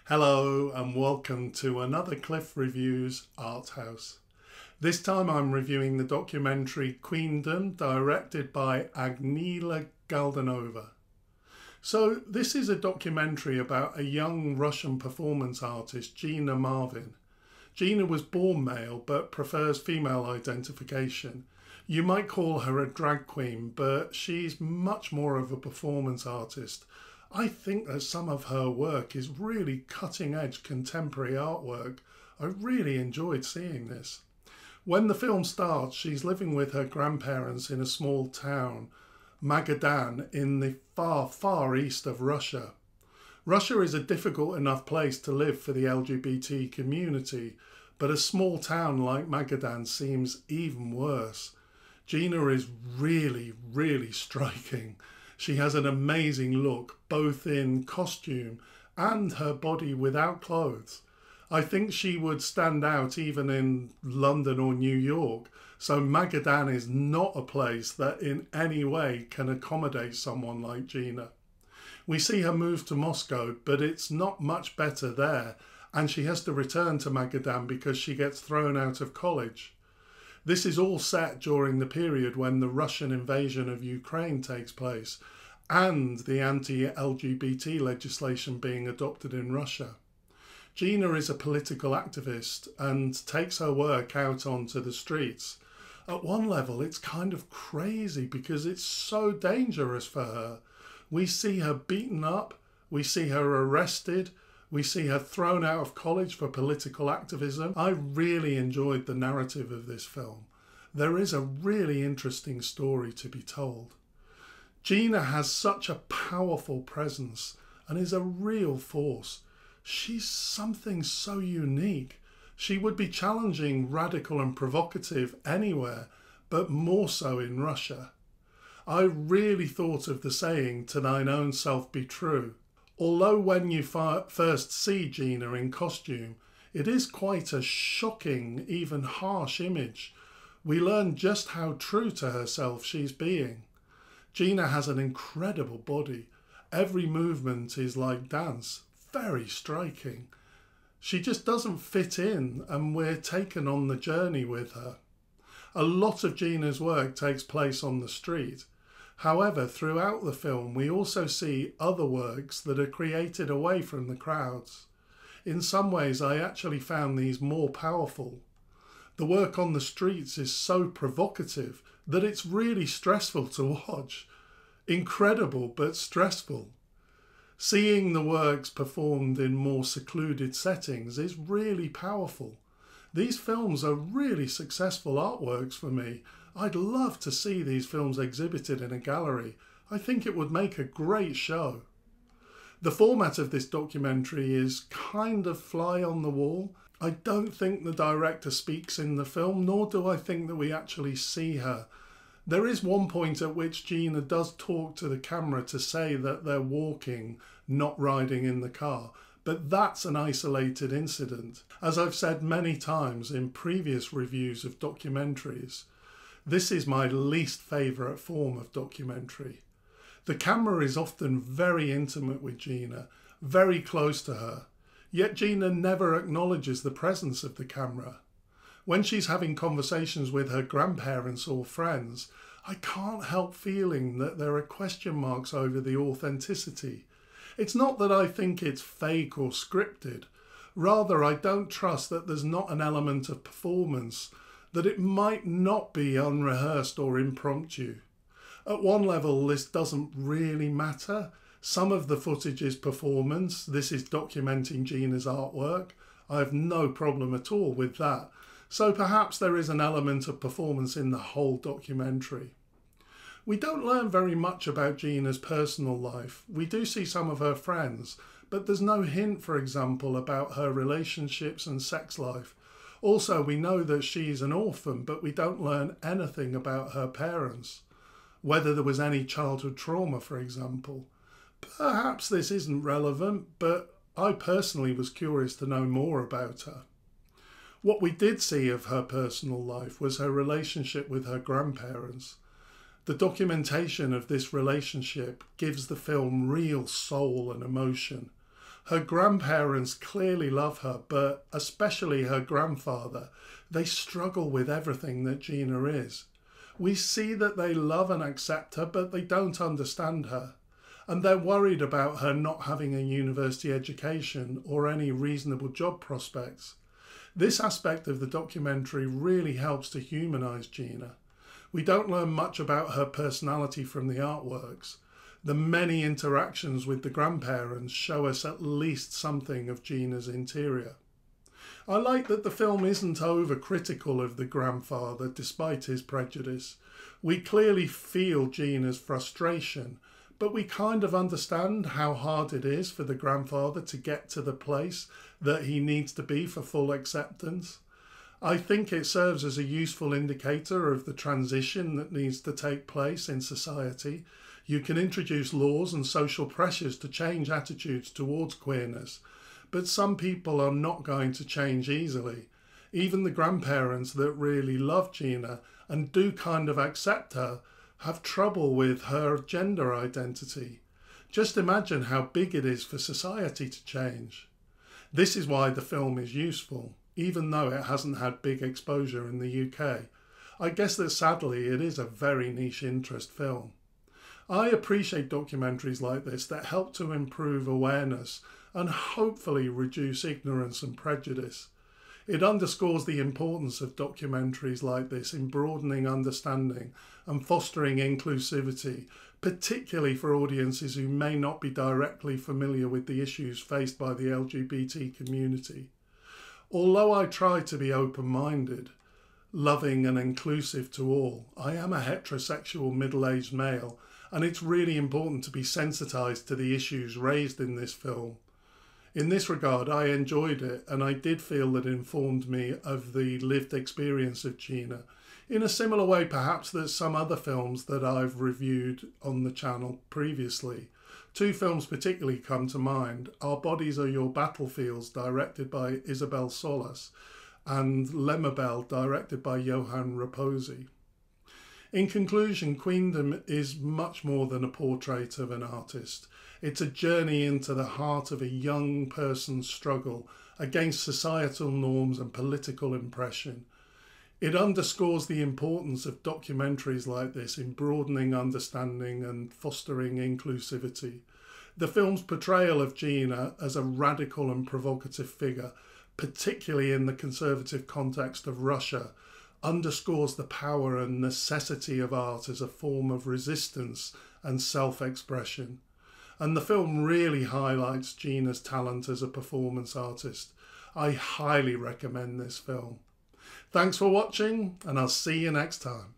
Hello and welcome to another Cliff Reviews Art House. This time I'm reviewing the documentary Queendom, directed by Agniia Galdanova. So this is a documentary about a young Russian performance artist, Agniia Marvin. Agniia was born male but prefers female identification. You might call her a drag queen, but she's much more of a performance artist. I think that some of her work is really cutting-edge contemporary artwork. I really enjoyed seeing this. When the film starts, she's living with her grandparents in a small town, Magadan, in the far, far east of Russia. Russia is a difficult enough place to live for the LGBT community, but a small town like Magadan seems even worse. Agniia is really striking. She has an amazing look, both in costume and her body without clothes. I think she would stand out even in London or New York, so Magadan is not a place that in any way can accommodate someone like Agniia. We see her move to Moscow, but it's not much better there, and she has to return to Magadan because she gets thrown out of college. This is all set during the period when the Russian invasion of Ukraine takes place and the anti-LGBT legislation being adopted in Russia. Agniia is a political activist and takes her work out onto the streets. At one level, it's kind of crazy because it's so dangerous for her. We see her beaten up, we see her arrested, we see her thrown out of college for political activism. I really enjoyed the narrative of this film. There is a really interesting story to be told. Agniia has such a powerful presence and is a real force. She's something so unique. She would be challenging, radical and provocative anywhere, but more so in Russia. I really thought of the saying, "To thine own self be true." Although when you first see Agniia in costume, it is quite a shocking, even harsh image. We learn just how true to herself she's being. Agniia has an incredible body. Every movement is like dance, very striking. She just doesn't fit in, and we're taken on the journey with her. A lot of Agniia's work takes place on the street. However, throughout the film, we also see other works that are created away from the crowds. In some ways, I actually found these more powerful. The work on the streets is so provocative that it's really stressful to watch. Incredible, but stressful. Seeing the works performed in more secluded settings is really powerful. These films are really successful artworks for me. I'd love to see these films exhibited in a gallery. I think it would make a great show. The format of this documentary is kind of fly on the wall. I don't think the director speaks in the film, nor do I think that we actually see her. There is one point at which Agniia does talk to the camera to say that they're walking, not riding in the car. But that's an isolated incident. As I've said many times in previous reviews of documentaries, this is my least favourite form of documentary. The camera is often very intimate with Agniia, very close to her, yet Agniia never acknowledges the presence of the camera. When she's having conversations with her grandparents or friends, I can't help feeling that there are question marks over the authenticity. It's not that I think it's fake or scripted. Rather, I don't trust that there's not an element of performance, that it might not be unrehearsed or impromptu. At one level, this doesn't really matter. Some of the footage is performance. This is documenting Agniia's artwork. I have no problem at all with that. So perhaps there is an element of performance in the whole documentary. We don't learn very much about Agniia's personal life. We do see some of her friends, but there's no hint, for example, about her relationships and sex life. Also, we know that she's an orphan, but we don't learn anything about her parents. Whether there was any childhood trauma, for example. Perhaps this isn't relevant, but I personally was curious to know more about her. What we did see of her personal life was her relationship with her grandparents. The documentation of this relationship gives the film real soul and emotion. Her grandparents clearly love her, but especially her grandfather. They struggle with everything that Gina is. We see that they love and accept her, but they don't understand her. And they're worried about her not having a university education or any reasonable job prospects. This aspect of the documentary really helps to humanise Gina. We don't learn much about her personality from the artworks. The many interactions with the grandparents show us at least something of Gina's interior. I like that the film isn't overcritical of the grandfather despite his prejudice. We clearly feel Gina's frustration, but we kind of understand how hard it is for the grandfather to get to the place that he needs to be for full acceptance. I think it serves as a useful indicator of the transition that needs to take place in society. You can introduce laws and social pressures to change attitudes towards queerness, but some people are not going to change easily. Even the grandparents that really love Gina and do kind of accept her have trouble with her gender identity. Just imagine how big it is for society to change. This is why the film is useful, even though it hasn't had big exposure in the UK. I guess that sadly it is a very niche interest film. I appreciate documentaries like this that help to improve awareness and hopefully reduce ignorance and prejudice. It underscores the importance of documentaries like this in broadening understanding and fostering inclusivity, particularly for audiences who may not be directly familiar with the issues faced by the LGBT community. Although I try to be open-minded, loving and inclusive to all, I am a heterosexual middle-aged male, and it's really important to be sensitised to the issues raised in this film. In this regard, I enjoyed it, and I did feel that it informed me of the lived experience of Gina, in a similar way perhaps that some other films that I've reviewed on the channel previously. Two films particularly come to mind: Our Bodies Are Your Battlefields, directed by Isabel Solis, and Lemabel, directed by Johan Raposi. In conclusion, Queendom is much more than a portrait of an artist. It's a journey into the heart of a young person's struggle against societal norms and political oppression. It underscores the importance of documentaries like this in broadening understanding and fostering inclusivity. The film's portrayal of Gina as a radical and provocative figure, particularly in the conservative context of Russia, underscores the power and necessity of art as a form of resistance and self-expression. And the film really highlights Gina's talent as a performance artist. I highly recommend this film. Thanks for watching, and I'll see you next time.